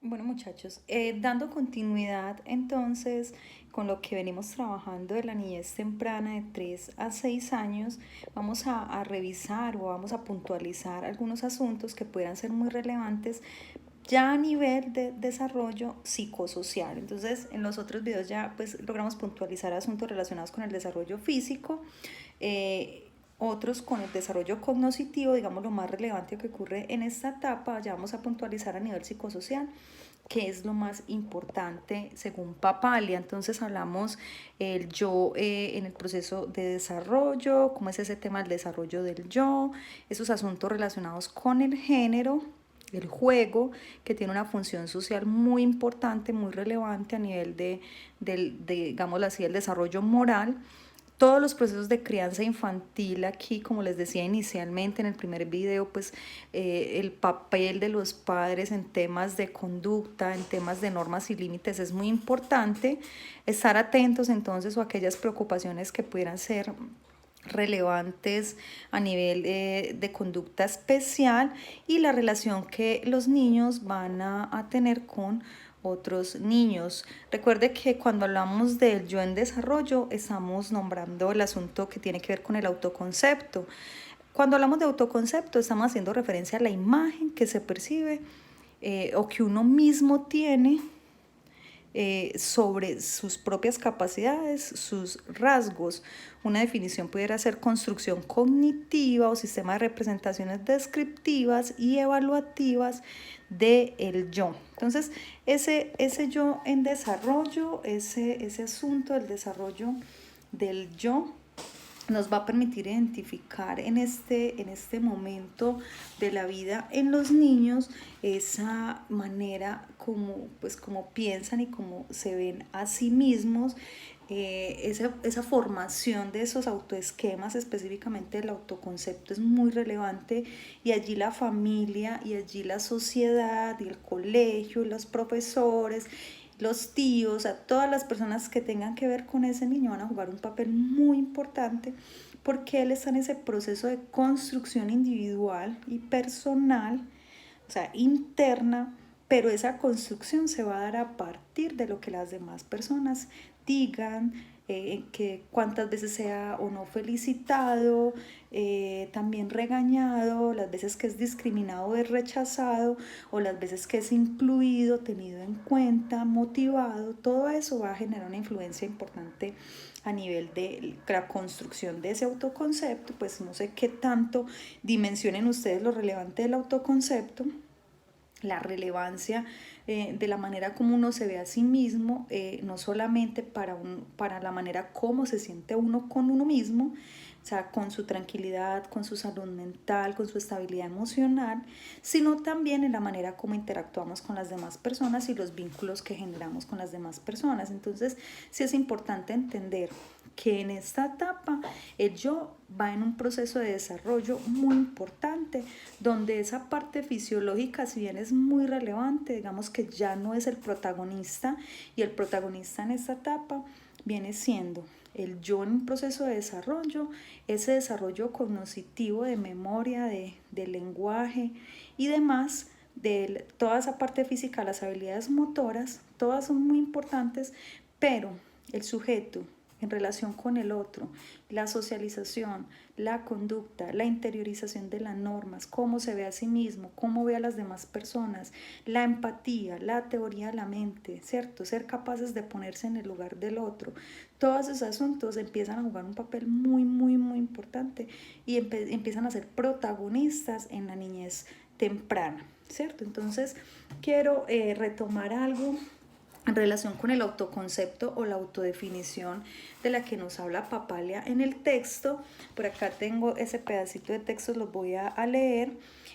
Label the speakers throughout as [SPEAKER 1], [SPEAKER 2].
[SPEAKER 1] Bueno, muchachos, dando continuidad entonces con lo que venimos trabajando de la niñez temprana de 3 a 6 años, vamos a revisar o vamos a puntualizar algunos asuntos que puedan ser muy relevantes ya a nivel de desarrollo psicosocial. Entonces, en los otros videos ya pues logramos puntualizar asuntos relacionados con el desarrollo físico, eh, otros con el desarrollo cognitivo, digamos lo más relevante que ocurre en esta etapa, ya vamos a puntualizar a nivel psicosocial, que es lo más importante según Papalia. Entonces hablamos el yo en el proceso de desarrollo, cómo es ese tema del desarrollo del yo, esos asuntos relacionados con el género, el juego, que tiene una función social muy importante, muy relevante a nivel digámoslo así, el desarrollo moral. Todos los procesos de crianza infantil aquí, como les decía inicialmente en el primer video, pues el papel de los padres en temas de conducta, en temas de normas y límites es muy importante. Estar atentos entonces a aquellas preocupaciones que pudieran ser relevantes a nivel de conducta especial y la relación que los niños van a tener con otros niños. Recuerde que cuando hablamos del yo en desarrollo estamos nombrando el asunto que tiene que ver con el autoconcepto. Cuando hablamos de autoconcepto estamos haciendo referencia a la imagen que se percibe o que uno mismo tiene sobre sus propias capacidades, sus rasgos. Una definición pudiera ser construcción cognitiva o sistema de representaciones descriptivas y evaluativas del yo. Entonces, ese yo en desarrollo, ese asunto del desarrollo del yo, nos va a permitir identificar en este momento de la vida en los niños esa manera como, pues, como piensan y como se ven a sí mismos, esa formación de esos autoesquemas, específicamente el autoconcepto, es muy relevante y allí la familia y allí la sociedad y el colegio y los profesores, los tíos, a todas las personas que tengan que ver con ese niño van a jugar un papel muy importante porque él está en ese proceso de construcción individual y personal, o sea, interna, pero esa construcción se va a dar a partir de lo que las demás personas digan, que cuántas veces sea o no felicitado, también regañado, las veces que es discriminado o es rechazado, o las veces que es incluido, tenido en cuenta, motivado. Todo eso va a generar una influencia importante a nivel de la construcción de ese autoconcepto. Pues no sé qué tanto dimensionen ustedes lo relevante del autoconcepto, la relevancia de la manera como uno se ve a sí mismo, no solamente para la manera como se siente uno con uno mismo, o sea, con su tranquilidad, con su salud mental, con su estabilidad emocional, sino también en la manera como interactuamos con las demás personas y los vínculos que generamos con las demás personas. Entonces, sí es importante entender que en esta etapa el yo va en un proceso de desarrollo muy importante, donde esa parte fisiológica, si bien es muy relevante, digamos que ya no es el protagonista, y el protagonista en esta etapa viene siendo el yo en un proceso de desarrollo, ese desarrollo cognitivo de memoria, de lenguaje y demás, de toda esa parte física, las habilidades motoras, todas son muy importantes, pero el sujeto en relación con el otro, la socialización, la conducta, la interiorización de las normas, cómo se ve a sí mismo, cómo ve a las demás personas, la empatía, la teoría de la mente, ¿cierto? Ser capaces de ponerse en el lugar del otro. Todos esos asuntos empiezan a jugar un papel muy, muy, muy importante y empiezan a ser protagonistas en la niñez temprana, ¿cierto? Entonces, quiero retomar algo en relación con el autoconcepto o la autodefinición de la que nos habla Papalia en el texto. Por acá tengo ese pedacito de texto, los voy a leer.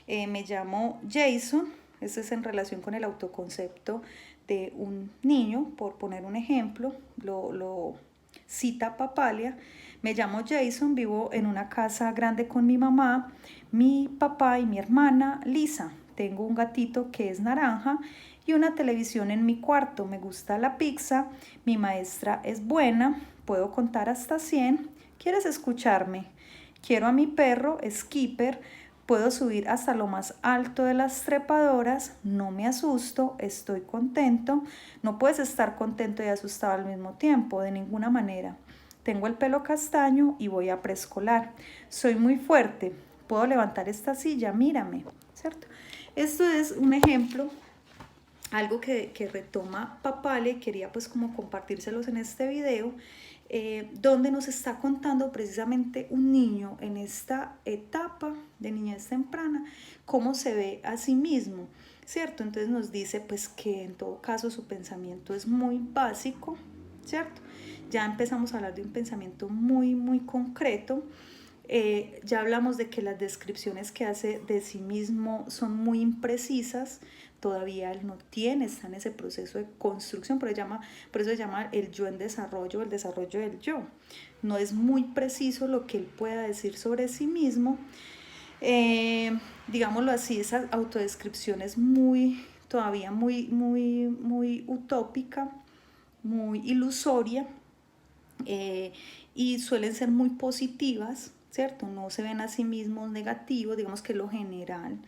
[SPEAKER 1] Me llamo Jason, eso es en relación con el autoconcepto de un niño, por poner un ejemplo, lo cita Papalia. Me llamo Jason, vivo en una casa grande con mi mamá, mi papá y mi hermana Lisa. Tengo un gatito que es naranja y una televisión en mi cuarto. Me gusta la pizza, mi maestra es buena, puedo contar hasta 100. ¿Quieres escucharme? Quiero a mi perro, Skipper, puedo subir hasta lo más alto de las trepadoras, no me asusto, estoy contento. No puedes estar contento y asustado al mismo tiempo, de ninguna manera. Tengo el pelo castaño y voy a preescolar. Soy muy fuerte, puedo levantar esta silla, mírame, ¿cierto? Esto es un ejemplo, algo que retoma Papale, quería pues como compartírselos en este video, donde nos está contando precisamente un niño en esta etapa de niñez temprana, cómo se ve a sí mismo, ¿cierto? Entonces nos dice pues que en todo caso su pensamiento es muy básico, ¿cierto? Ya empezamos a hablar de un pensamiento muy concreto. Ya hablamos de que las descripciones que hace de sí mismo son muy imprecisas, todavía él no tiene, está en ese proceso de construcción, por eso se llama el yo en desarrollo, el desarrollo del yo. No es muy preciso lo que él pueda decir sobre sí mismo. Digámoslo así, esa autodescripción es todavía muy utópica, muy ilusoria, y suelen ser muy positivas, ¿cierto? No se ven a sí mismos negativos, digamos que lo general.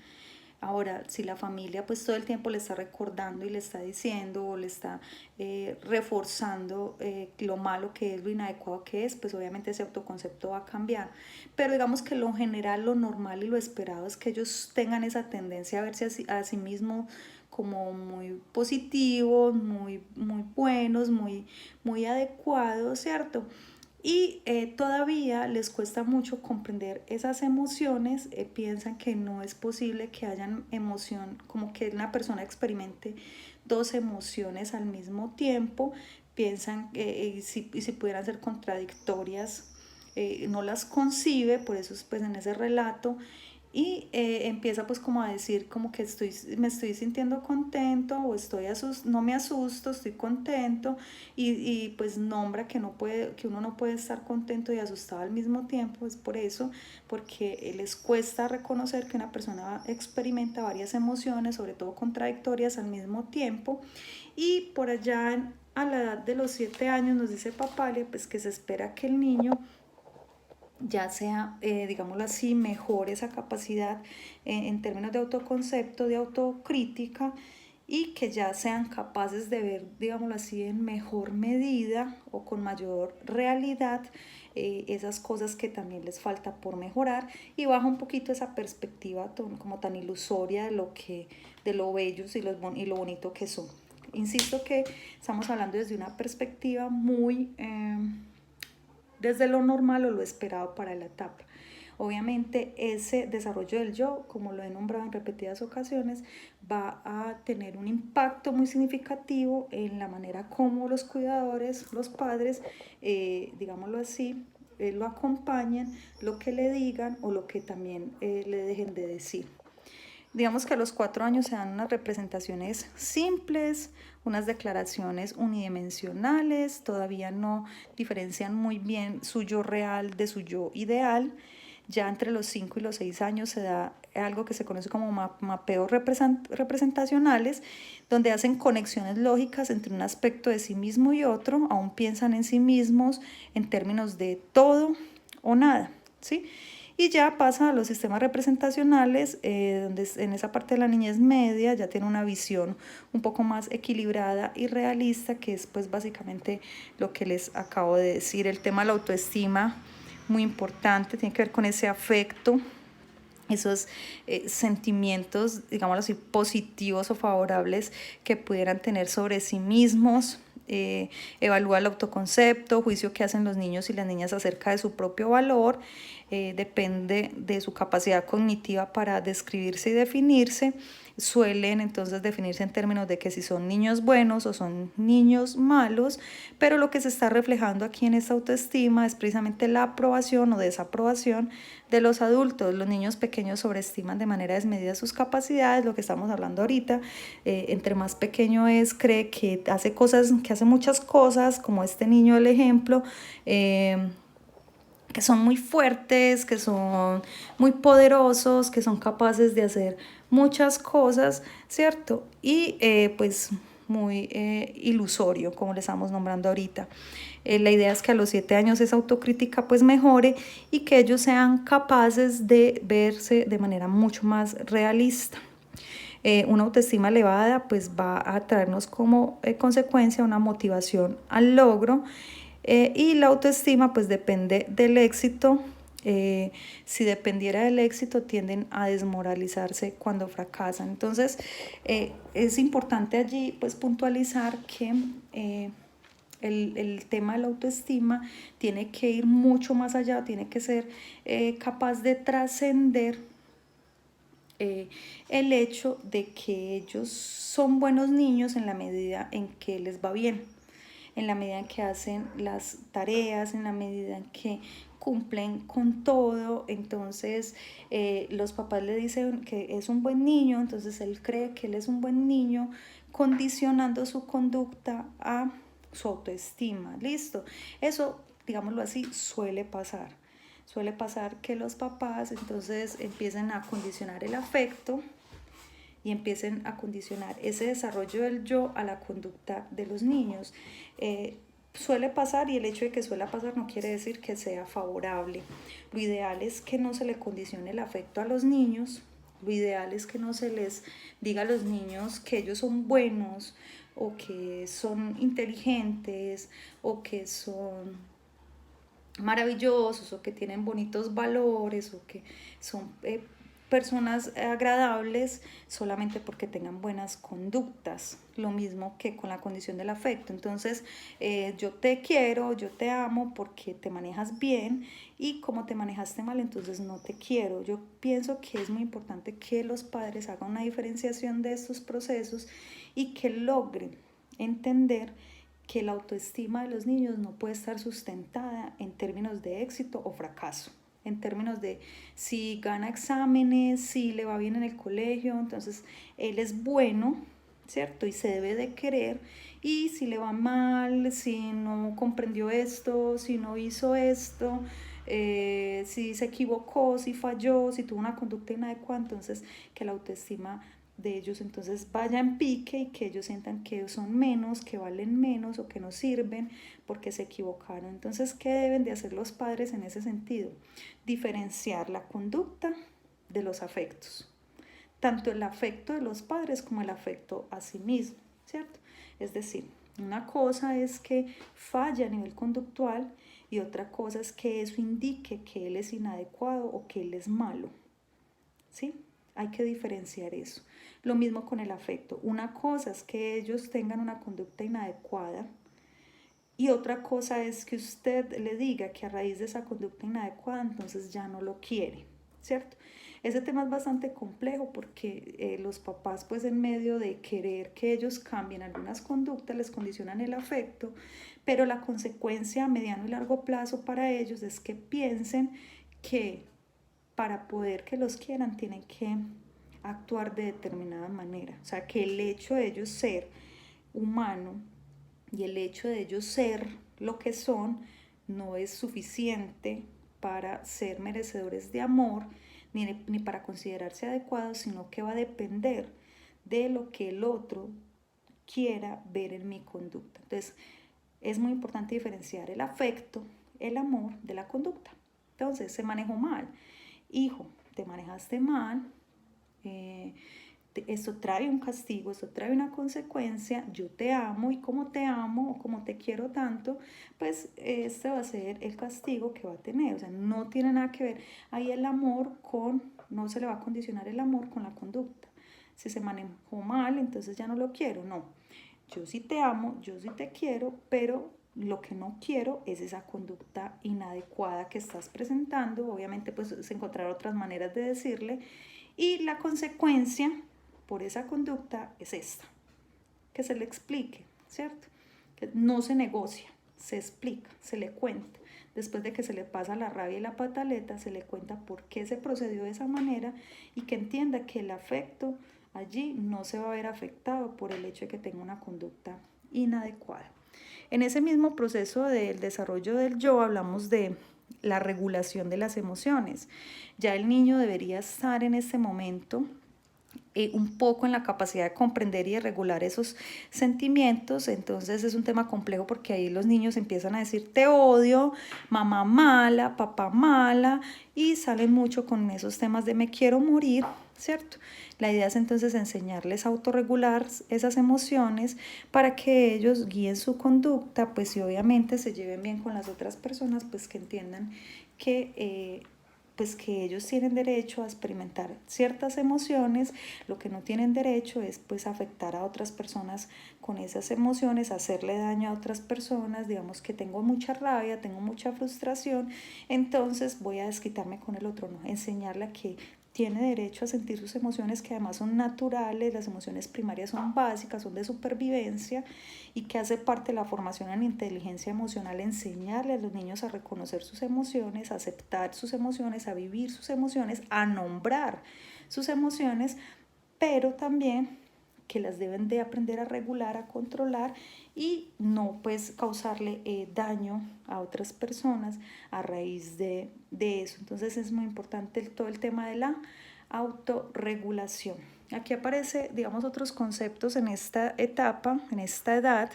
[SPEAKER 1] Ahora, si la familia pues todo el tiempo le está recordando y le está diciendo o le está reforzando lo malo que es, lo inadecuado que es, pues obviamente ese autoconcepto va a cambiar. Pero digamos que lo general, lo normal y lo esperado es que ellos tengan esa tendencia a verse a sí mismos como muy positivos, muy buenos, muy adecuados, ¿cierto? Y todavía les cuesta mucho comprender esas emociones, piensan que no es posible que hayan emoción, como que una persona experimente dos emociones al mismo tiempo, piensan que si pudieran ser contradictorias, no las concibe, por eso pues en ese relato, y empieza pues como a decir como que me estoy sintiendo contento o no me asusto, estoy contento, y pues nombra que uno no puede estar contento y asustado al mismo tiempo. Es por eso, porque les cuesta reconocer que una persona experimenta varias emociones, sobre todo contradictorias al mismo tiempo. Y por allá a la edad de los 7 años nos dice Papale pues que se espera que el niño ya sea, digámoslo así, mejor esa capacidad en términos de autoconcepto, de autocrítica, y que ya sean capaces de ver, digámoslo así, en mejor medida o con mayor realidad esas cosas que también les falta por mejorar, y baja un poquito esa perspectiva como tan ilusoria de lo bellos y lo bonito que son. Insisto que estamos hablando desde una perspectiva muy desde lo normal o lo esperado para la etapa. Obviamente ese desarrollo del yo, como lo he nombrado en repetidas ocasiones, va a tener un impacto muy significativo en la manera como los cuidadores, los padres, digámoslo así, lo acompañan, lo que le digan o lo que también le dejen de decir. Digamos que a los 4 años se dan unas representaciones simples, unas declaraciones unidimensionales, todavía no diferencian muy bien su yo real de su yo ideal. Ya entre los 5 y los 6 años se da algo que se conoce como mapeos representacionales, donde hacen conexiones lógicas entre un aspecto de sí mismo y otro, aún piensan en sí mismos en términos de todo o nada, ¿sí? Y ya pasa a los sistemas representacionales, donde en esa parte de la niñez media ya tiene una visión un poco más equilibrada y realista, que es pues básicamente lo que les acabo de decir. El tema de la autoestima, muy importante, tiene que ver con ese afecto, esos sentimientos, digámoslo así, positivos o favorables que pudieran tener sobre sí mismos. Evalúa el autoconcepto, juicio que hacen los niños y las niñas acerca de su propio valor, depende de su capacidad cognitiva para describirse y definirse. Suelen entonces definirse en términos de que si son niños buenos o son niños malos, pero lo que se está reflejando aquí en esta autoestima es precisamente la aprobación o desaprobación de los adultos. Los niños pequeños sobreestiman de manera desmedida sus capacidades, lo que estamos hablando ahorita. Entre más pequeño es, cree que hace muchas cosas, como este niño del ejemplo, que son muy fuertes, que son muy poderosos, que son capaces de hacer muchas cosas, ¿cierto? Y pues ilusorio, como le estamos nombrando ahorita. La idea es que a los 7 años esa autocrítica pues mejore y que ellos sean capaces de verse de manera mucho más realista. Una autoestima elevada pues va a traernos como consecuencia una motivación al logro, y la autoestima pues depende del éxito. Si dependiera del éxito tienden a desmoralizarse cuando fracasan. Entonces es importante allí pues puntualizar que el tema de la autoestima tiene que ir mucho más allá, tiene que ser capaz de trascender el hecho de que ellos son buenos niños en la medida en que les va bien, en la medida en que hacen las tareas, en la medida en que cumplen con todo. Entonces los papás le dicen que es un buen niño, entonces él cree que él es un buen niño, condicionando su conducta a su autoestima. Listo, eso, digámoslo así, suele pasar. Suele pasar que los papás entonces empiecen a condicionar el afecto y empiecen a condicionar ese desarrollo del yo a la conducta de los niños. Suele pasar, y el hecho de que suele pasar no quiere decir que sea favorable. Lo ideal es que no se le condicione el afecto a los niños. Lo ideal es que no se les diga a los niños que ellos son buenos o que son inteligentes o que son maravillosos o que tienen bonitos valores o que son personas agradables solamente porque tengan buenas conductas. Lo mismo que con la condición del afecto. Entonces yo te quiero, yo te amo porque te manejas bien, y como te manejaste mal entonces no te quiero. Yo pienso que es muy importante que los padres hagan una diferenciación de estos procesos y que logren entender que la autoestima de los niños no puede estar sustentada en términos de éxito o fracaso, en términos de si gana exámenes, si le va bien en el colegio, entonces él es bueno, ¿cierto? Y se debe de querer. Y si le va mal, si no comprendió esto, si no hizo esto, si se equivocó, si falló, si tuvo una conducta inadecuada, entonces que la autoestima de ellos entonces vaya en pique y que ellos sientan que son menos, que valen menos o que no sirven porque se equivocaron. Entonces, ¿qué deben de hacer los padres en ese sentido? Diferenciar la conducta de los afectos, tanto el afecto de los padres como el afecto a sí mismo, ¿cierto? Es decir, una cosa es que falla a nivel conductual y otra cosa es que eso indique que él es inadecuado o que él es malo, ¿sí? Hay que diferenciar eso. Lo mismo con el afecto. Una cosa es que ellos tengan una conducta inadecuada y otra cosa es que usted le diga que a raíz de esa conducta inadecuada entonces ya no lo quiere, ¿cierto? Ese tema es bastante complejo porque los papás pues en medio de querer que ellos cambien algunas conductas les condicionan el afecto, pero la consecuencia a mediano y largo plazo para ellos es que piensen que para poder que los quieran tienen que actuar de determinada manera. O sea, que el hecho de ellos ser humano y el hecho de ellos ser lo que son no es suficiente para ser merecedores de amor ni para considerarse adecuados, sino que va a depender de lo que el otro quiera ver en mi conducta. Entonces, es muy importante diferenciar el afecto, el amor de la conducta. Entonces, se manejó mal. Hijo, te manejaste mal, esto trae un castigo, esto trae una consecuencia, yo te amo y como te amo o como te quiero tanto, pues este va a ser el castigo que va a tener. O sea, no tiene nada que ver ahí el amor no se le va a condicionar el amor con la conducta. Si se manejó mal, entonces ya no lo quiero, no. Yo sí te amo, yo sí te quiero, pero lo que no quiero es esa conducta inadecuada que estás presentando. Obviamente pues se encontrarán otras maneras de decirle, y la consecuencia por esa conducta es esta, que se le explique, ¿cierto? Que no se negocia, se explica, se le cuenta. Después de que se le pasa la rabia y la pataleta, se le cuenta por qué se procedió de esa manera y que entienda que el afecto allí no se va a ver afectado por el hecho de que tenga una conducta inadecuada. En ese mismo proceso del desarrollo del yo hablamos de la regulación de las emociones. Ya el niño debería estar en este momento un poco en la capacidad de comprender y de regular esos sentimientos. Entonces es un tema complejo porque ahí los niños empiezan a decir te odio, mamá mala, papá mala, y salen mucho con esos temas de me quiero morir, ¿cierto? La idea es entonces enseñarles a autorregular esas emociones para que ellos guíen su conducta, pues y obviamente se lleven bien con las otras personas, pues que entiendan que pues que ellos tienen derecho a experimentar ciertas emociones. Lo que no tienen derecho es pues afectar a otras personas con esas emociones, hacerle daño a otras personas. Digamos que tengo mucha rabia, tengo mucha frustración, entonces voy a desquitarme con el otro. No, enseñarle a que tiene derecho a sentir sus emociones, que además son naturales. Las emociones primarias son básicas, son de supervivencia, y que hace parte de la formación en inteligencia emocional enseñarle a los niños a reconocer sus emociones, a aceptar sus emociones, a vivir sus emociones, a nombrar sus emociones, pero también que las deben de aprender a regular, a controlar, y no pues causarle daño a otras personas a raíz de eso. Entonces es muy importante todo el tema de la autorregulación. Aquí aparece, digamos, otros conceptos en esta etapa, en esta edad.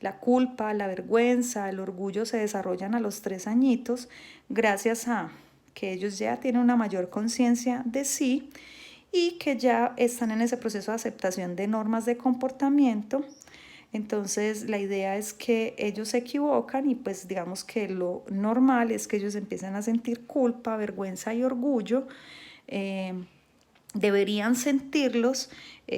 [SPEAKER 1] La culpa, la vergüenza, el orgullo se desarrollan a los 3 añitos gracias a que ellos ya tienen una mayor conciencia de sí y que ya están en ese proceso de aceptación de normas de comportamiento. Entonces la idea es que ellos se equivocan y pues digamos que lo normal es que ellos empiecen a sentir culpa, vergüenza y orgullo. Deberían sentirlos.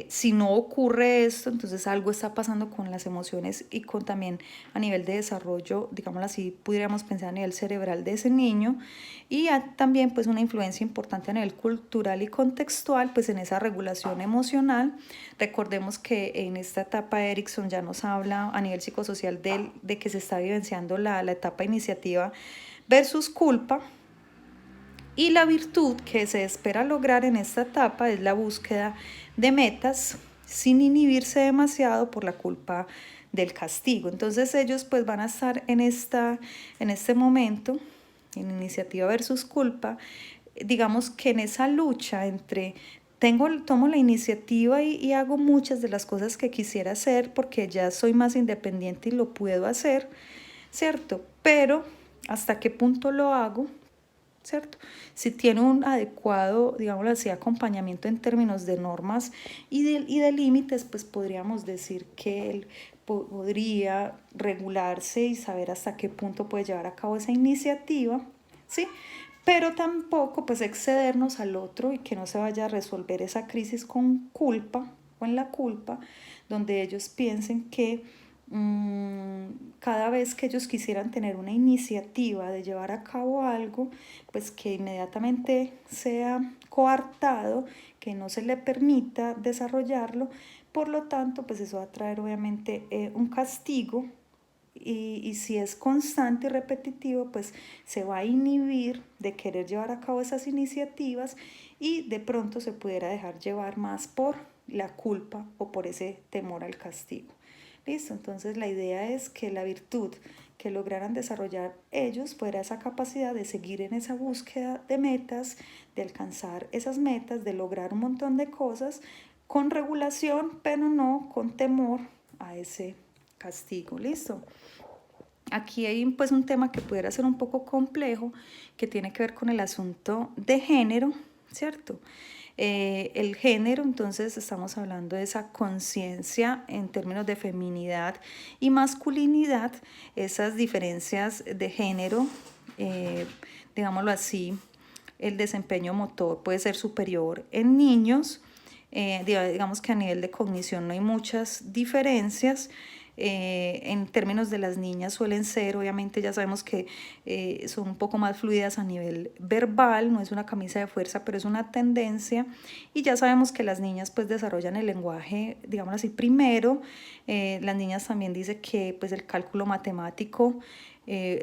[SPEAKER 1] Si no ocurre esto, entonces algo está pasando con las emociones y con también a nivel de desarrollo, digámoslo así, pudiéramos pensar a nivel cerebral de ese niño, y también pues una influencia importante a nivel cultural y contextual pues en esa regulación emocional. Recordemos que en esta etapa Erikson ya nos habla a nivel psicosocial de que se está vivenciando la etapa iniciativa versus culpa. Y la virtud que se espera lograr en esta etapa es la búsqueda de metas sin inhibirse demasiado por la culpa del castigo. Entonces ellos pues van a estar en este momento, en iniciativa versus culpa, digamos que en esa lucha entre tomo la iniciativa y hago muchas de las cosas que quisiera hacer porque ya soy más independiente y lo puedo hacer, ¿cierto? Pero ¿hasta qué punto lo hago? ¿Cierto? Si tiene un adecuado, digámoslo así, acompañamiento en términos de normas y de límites, pues podríamos decir que él podría regularse y saber hasta qué punto puede llevar a cabo esa iniciativa, ¿sí? Pero tampoco pues excedernos al otro y que no se vaya a resolver esa crisis con culpa o en la culpa, donde ellos piensen que cada vez que ellos quisieran tener una iniciativa de llevar a cabo algo, pues que inmediatamente sea coartado, que no se le permita desarrollarlo. Por lo tanto, pues eso va a traer obviamente un castigo, y si es constante y repetitivo, pues se va a inhibir de querer llevar a cabo esas iniciativas y de pronto se pudiera dejar llevar más por la culpa o por ese temor al castigo. Listo, entonces la idea es que la virtud que lograran desarrollar ellos fuera esa capacidad de seguir en esa búsqueda de metas, de alcanzar esas metas, de lograr un montón de cosas con regulación, pero no con temor a ese castigo. Listo. Aquí hay pues un tema que pudiera ser un poco complejo, que tiene que ver con el asunto de género, ¿cierto? El género, entonces estamos hablando de esa conciencia en términos de feminidad y masculinidad, esas diferencias de género, digámoslo así, el desempeño motor puede ser superior en niños, digamos que a nivel de cognición no hay muchas diferencias. En términos de las niñas suelen ser, obviamente ya sabemos que son un poco más fluidas a nivel verbal, no es una camisa de fuerza, pero es una tendencia, y ya sabemos que las niñas pues desarrollan el lenguaje, digamos así, primero. Las niñas también dice que pues el cálculo matemático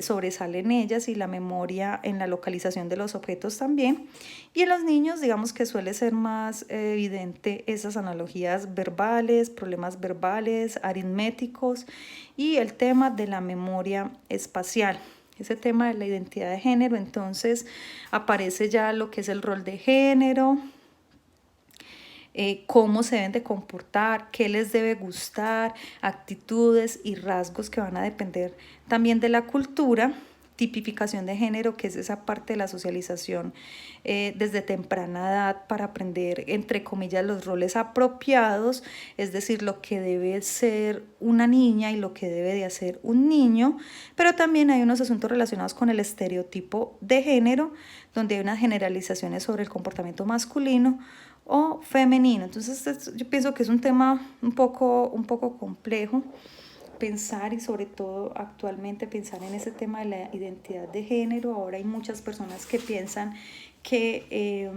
[SPEAKER 1] sobresale en ellas, y la memoria en la localización de los objetos también. Y en los niños digamos que suele ser más evidente esas analogías verbales, problemas verbales, aritméticos, y el tema de la memoria espacial. Ese tema de la identidad de género, entonces aparece ya lo que es el rol de género, cómo se deben de comportar, qué les debe gustar, actitudes y rasgos que van a depender también de la cultura. Tipificación de género, que es esa parte de la socialización desde temprana edad para aprender, entre comillas, los roles apropiados, es decir, lo que debe ser una niña y lo que debe de hacer un niño, pero también hay unos asuntos relacionados con el estereotipo de género, donde hay unas generalizaciones sobre el comportamiento masculino o femenino. Entonces yo pienso que es un tema un poco complejo pensar, y sobre todo actualmente pensar en ese tema de la identidad de género. Ahora hay muchas personas que piensan que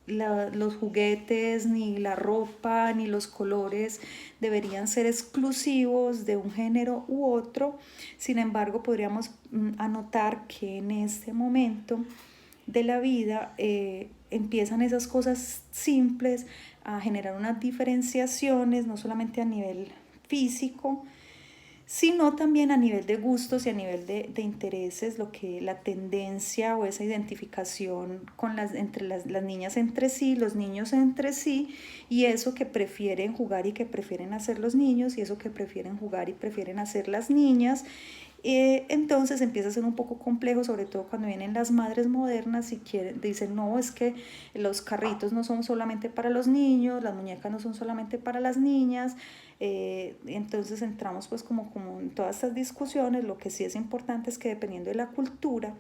[SPEAKER 1] los juguetes, ni la ropa, ni los colores deberían ser exclusivos de un género u otro. Sin embargo, podríamos anotar que en este momento de la vida empiezan esas cosas simples a generar unas diferenciaciones, no solamente a nivel físico, sino también a nivel de gustos y a nivel de intereses, lo que la tendencia o esa identificación con entre las niñas entre sí, los niños entre sí, y eso que prefieren jugar y que prefieren hacer los niños, y eso que prefieren jugar y prefieren hacer las niñas. Entonces empieza a ser un poco complejo, sobre todo cuando vienen las madres modernas y dicen, no, es que los carritos no son solamente para los niños, las muñecas no son solamente para las niñas. Entonces entramos pues como en todas estas discusiones. Lo que sí es importante es que dependiendo de la cultura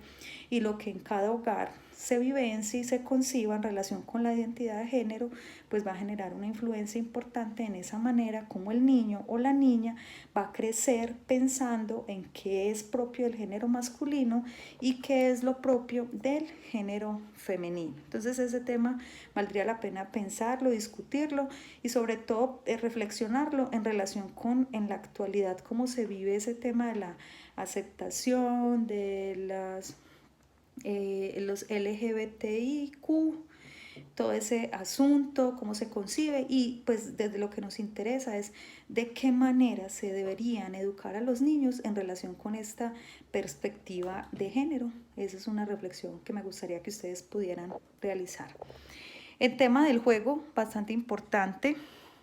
[SPEAKER 1] y lo que en cada hogar se vivencia y se conciba en relación con la identidad de género, pues va a generar una influencia importante en esa manera como el niño o la niña va a crecer pensando en qué es propio del género masculino y qué es lo propio del género femenino. Entonces ese tema valdría la pena pensarlo, discutirlo y sobre todo reflexionarlo en relación con en la actualidad cómo se vive ese tema de la aceptación de los LGBTIQ, todo ese asunto, cómo se concibe, y pues desde lo que nos interesa es de qué manera se deberían educar a los niños en relación con esta perspectiva de género. Esa es una reflexión que me gustaría que ustedes pudieran realizar. El tema del juego, bastante importante.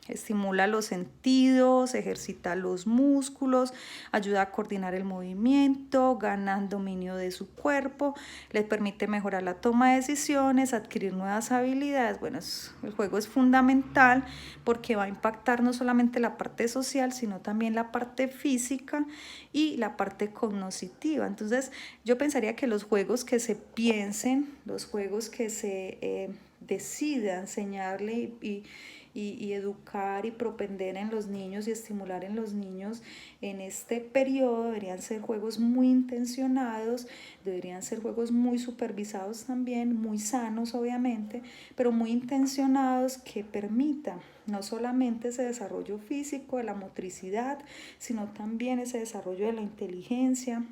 [SPEAKER 1] Estimula los sentidos, ejercita los músculos, ayuda a coordinar el movimiento, ganan dominio de su cuerpo, les permite mejorar la toma de decisiones, adquirir nuevas habilidades. Bueno, el juego es fundamental porque va a impactar no solamente la parte social, sino también la parte física y la parte cognitiva. Entonces, yo pensaría que los juegos que se piensen, los juegos que se decida enseñarle y educar y propender en los niños y estimular en los niños en este periodo deberían ser juegos muy intencionados, deberían ser juegos muy supervisados también, muy sanos obviamente, pero muy intencionados que permitan no solamente ese desarrollo físico de la motricidad, sino también ese desarrollo de la inteligencia,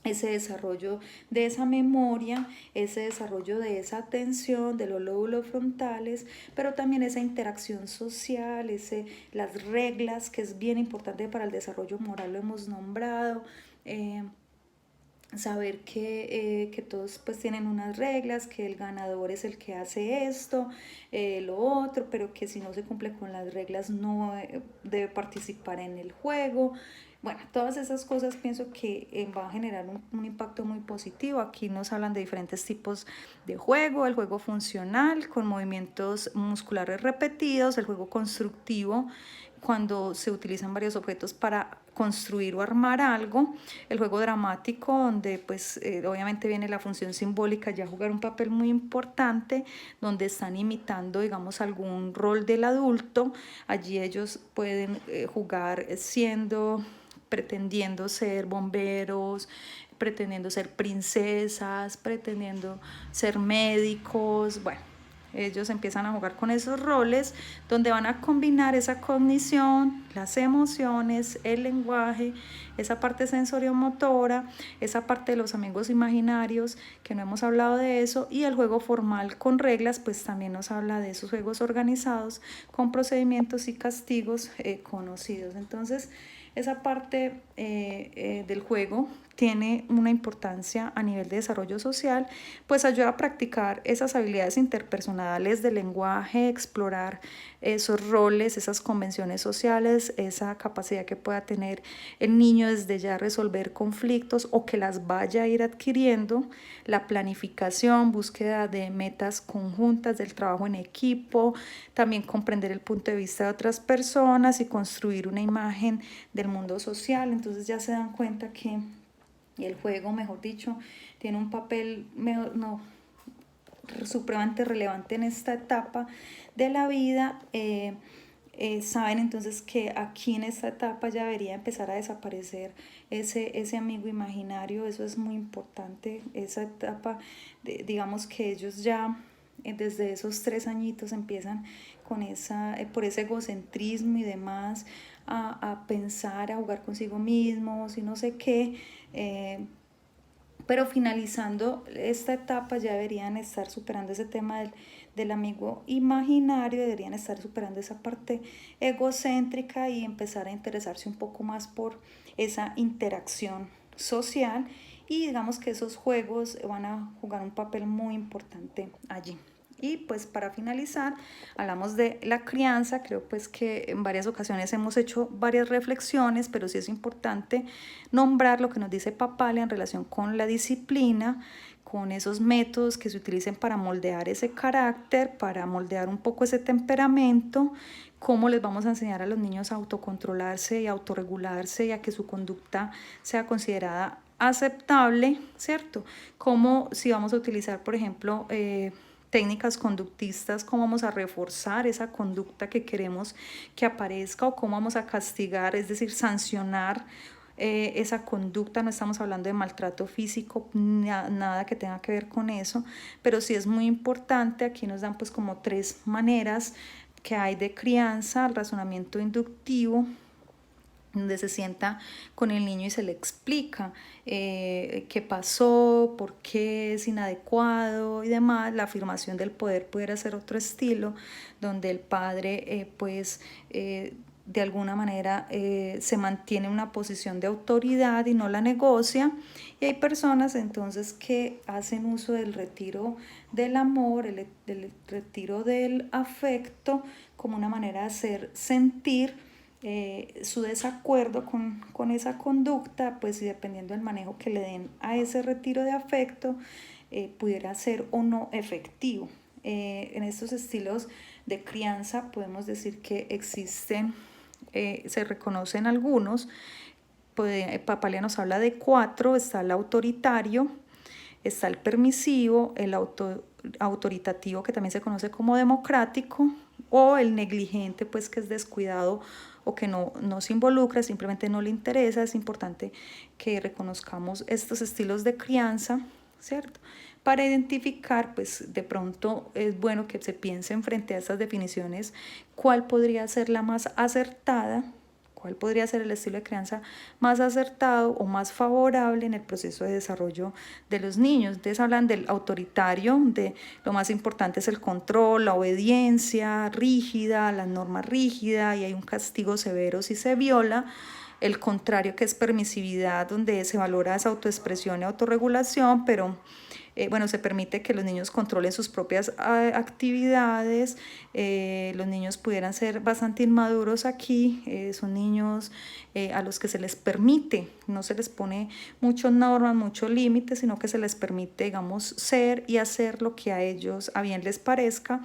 [SPEAKER 1] ese desarrollo de esa memoria, ese desarrollo de esa atención, de los lóbulos frontales, pero también esa interacción social, las reglas, que es bien importante para el desarrollo moral, lo hemos nombrado. Saber que todos pues tienen unas reglas, que el ganador es el que hace esto, lo otro, pero que si no se cumple con las reglas no debe participar en el juego. Bueno, todas esas cosas pienso que van a generar un impacto muy positivo. Aquí nos hablan de diferentes tipos de juego: el juego funcional con movimientos musculares repetidos, el juego constructivo cuando se utilizan varios objetos para construir o armar algo, el juego dramático donde pues obviamente viene la función simbólica ya jugar un papel muy importante, donde están imitando digamos algún rol del adulto. Allí ellos pueden jugar pretendiendo ser bomberos, pretendiendo ser princesas, pretendiendo ser médicos. Bueno, ellos empiezan a jugar con esos roles donde van a combinar esa cognición, las emociones, el lenguaje, esa parte sensoriomotora, esa parte de los amigos imaginarios, que no hemos hablado de eso, y el juego formal con reglas, pues también nos habla de esos juegos organizados con procedimientos y castigos conocidos. Entonces, esa parte del juego tiene una importancia a nivel de desarrollo social, pues ayuda a practicar esas habilidades interpersonales del lenguaje, explorar esos roles, esas convenciones sociales, esa capacidad que pueda tener el niño desde ya resolver conflictos o que las vaya a ir adquiriendo, la planificación, búsqueda de metas conjuntas, del trabajo en equipo, también comprender el punto de vista de otras personas y construir una imagen del mundo social. Entonces ya se dan cuenta que el juego, mejor dicho, tiene un papel supremamente relevante en esta etapa de la vida. Saben entonces que aquí en esta etapa ya debería empezar a desaparecer ese amigo imaginario. Eso es muy importante, esa etapa, digamos que ellos ya desde esos 3 añitos empiezan con por ese egocentrismo y demás, a pensar, a jugar consigo mismos y no sé qué. Pero finalizando esta etapa ya deberían estar superando ese tema del amigo imaginario, deberían estar superando esa parte egocéntrica y empezar a interesarse un poco más por esa interacción social, y digamos que esos juegos van a jugar un papel muy importante allí. Y pues para finalizar, hablamos de la crianza. Creo pues que en varias ocasiones hemos hecho varias reflexiones, pero sí es importante nombrar lo que nos dice Papalia en relación con la disciplina, con esos métodos que se utilicen para moldear ese carácter, para moldear un poco ese temperamento, cómo les vamos a enseñar a los niños a autocontrolarse y autorregularse y a que su conducta sea considerada aceptable, ¿cierto? Como si vamos a utilizar, por ejemplo, técnicas conductistas, cómo vamos a reforzar esa conducta que queremos que aparezca, o cómo vamos a castigar, es decir, sancionar esa conducta. No estamos hablando de maltrato físico, nada que tenga que ver con eso, pero sí es muy importante. Aquí nos dan pues como 3 maneras que hay de crianza: el razonamiento inductivo, donde se sienta con el niño y se le explica qué pasó, por qué es inadecuado y demás. La afirmación del poder pudiera ser otro estilo, donde el padre de alguna manera se mantiene una posición de autoridad y no la negocia. Y hay personas entonces que hacen uso del retiro del amor, del retiro del afecto, como una manera de hacer sentir su desacuerdo con esa conducta, pues, y dependiendo del manejo que le den a ese retiro de afecto, pudiera ser o no efectivo. En estos estilos de crianza podemos decir que existen, se reconocen algunos. Papalia nos habla de 4: está el autoritario, está el permisivo, el autoritativo, que también se conoce como democrático, o el negligente, pues que es descuidado o que no se involucra, simplemente no le interesa. Es importante que reconozcamos estos estilos de crianza, ¿cierto? Para identificar, pues de pronto es bueno que se piensen frente a estas definiciones cuál podría ser la más acertada, cuál podría ser el estilo de crianza más acertado o más favorable en el proceso de desarrollo de los niños. Entonces hablan del autoritario, de lo más importante es el control, la obediencia rígida, la norma rígida, y hay un castigo severo si se viola. El contrario, que es permisividad, donde se valora esa autoexpresión y autorregulación, pero bueno, se permite que los niños controlen sus propias actividades. Los niños pudieran ser bastante inmaduros aquí. Son niños a los que se les permite, no se les pone muchas normas, muchos límites, sino que se les permite, digamos, ser y hacer lo que a ellos a bien les parezca.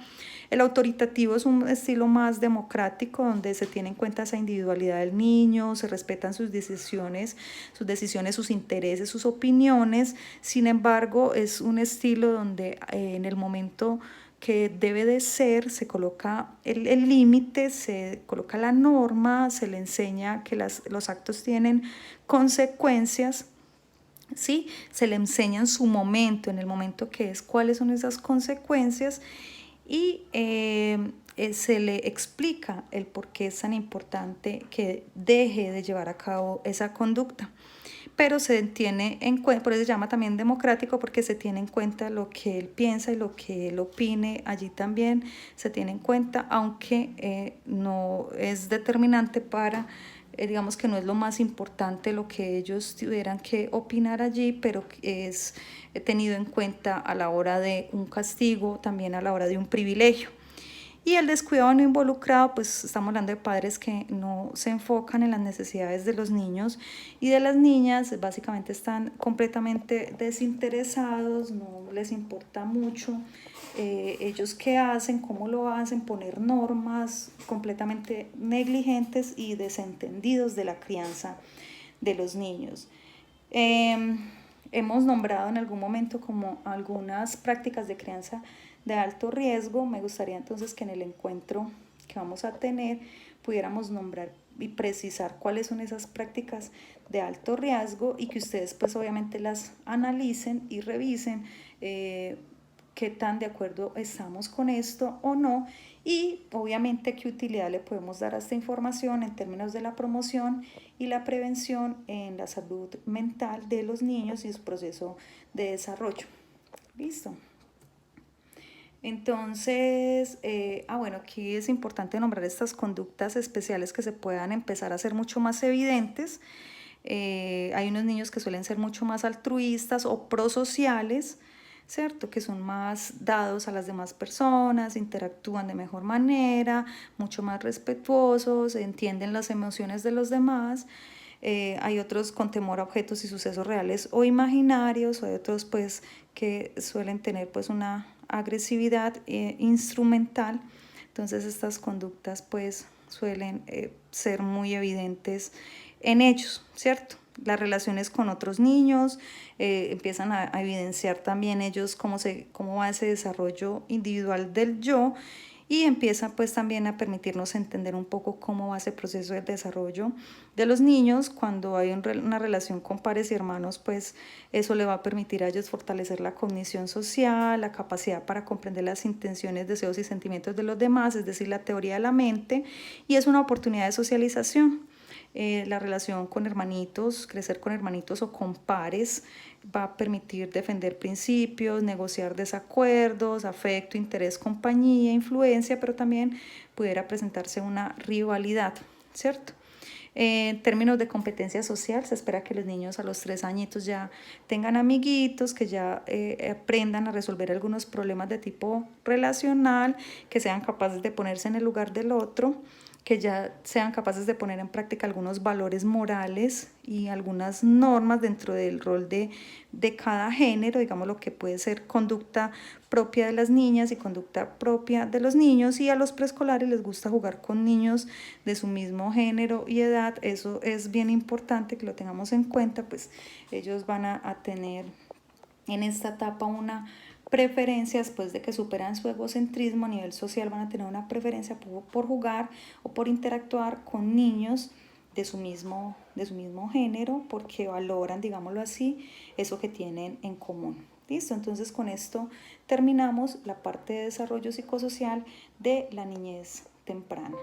[SPEAKER 1] El autoritativo es un estilo más democrático, donde se tiene en cuenta esa individualidad del niño, se respetan sus decisiones, sus intereses, sus opiniones. Sin embargo, es un estilo donde en el momento que debe de ser, se coloca el límite, se coloca la norma, se le enseña que los actos tienen consecuencias, ¿sí? Se le enseña en su momento, en el momento que es, cuáles son esas consecuencias, y se le explica el por qué es tan importante que deje de llevar a cabo esa conducta. Pero se tiene en cuenta, por eso se llama también democrático, porque se tiene en cuenta lo que él piensa y lo que él opine. Allí también se tiene en cuenta, aunque no es determinante para digamos que no es lo más importante lo que ellos tuvieran que opinar allí, pero es tenido en cuenta a la hora de un castigo, también a la hora de un privilegio. Y el descuidado no involucrado, pues estamos hablando de padres que no se enfocan en las necesidades de los niños y de las niñas, básicamente están completamente desinteresados, no les importa mucho ellos qué hacen, cómo lo hacen, poner normas completamente negligentes y desentendidos de la crianza de los niños. Hemos nombrado en algún momento como algunas prácticas de crianza de alto riesgo. Me gustaría entonces que en el encuentro que vamos a tener pudiéramos nombrar y precisar cuáles son esas prácticas de alto riesgo y que ustedes pues obviamente las analicen y revisen qué tan de acuerdo estamos con esto o no, y obviamente qué utilidad le podemos dar a esta información en términos de la promoción y la prevención en la salud mental de los niños y su proceso de desarrollo. Listo. Entonces, bueno, aquí es importante nombrar estas conductas especiales que se puedan empezar a ser mucho más evidentes. Hay unos niños que suelen ser mucho más altruistas o prosociales, ¿cierto? Que son más dados a las demás personas, interactúan de mejor manera, mucho más respetuosos, entienden las emociones de los demás. Hay otros con temor a objetos y sucesos reales o imaginarios, o hay otros pues que suelen tener pues una agresividad instrumental. Entonces estas conductas pues suelen ser muy evidentes en ellos, ¿cierto? Las relaciones con otros niños empiezan a evidenciar también ellos cómo va ese desarrollo individual del yo, y empieza pues también a permitirnos entender un poco cómo va ese proceso de desarrollo de los niños. Cuando hay una relación con pares y hermanos, pues eso le va a permitir a ellos fortalecer la cognición social, la capacidad para comprender las intenciones, deseos y sentimientos de los demás, es decir, la teoría de la mente, y es una oportunidad de socialización. La relación con hermanitos, crecer con hermanitos o con pares, va a permitir defender principios, negociar desacuerdos, afecto, interés, compañía, influencia, pero también pudiera presentarse una rivalidad, ¿cierto? En términos de competencia social, se espera que los niños a los 3 añitos ya tengan amiguitos, que ya aprendan a resolver algunos problemas de tipo relacional, que sean capaces de ponerse en el lugar del otro, que ya sean capaces de poner en práctica algunos valores morales y algunas normas dentro del rol de cada género, digamos lo que puede ser conducta propia de las niñas y conducta propia de los niños. Y a los preescolares les gusta jugar con niños de su mismo género y edad. Eso es bien importante que lo tengamos en cuenta, pues ellos van a tener en esta etapa una preferencia, después de que superan su egocentrismo a nivel social, van a tener una preferencia por jugar o por interactuar con niños de su mismo género, porque valoran, digámoslo así, eso que tienen en común. ¿Listo? Entonces con esto terminamos la parte de desarrollo psicosocial de la niñez temprana.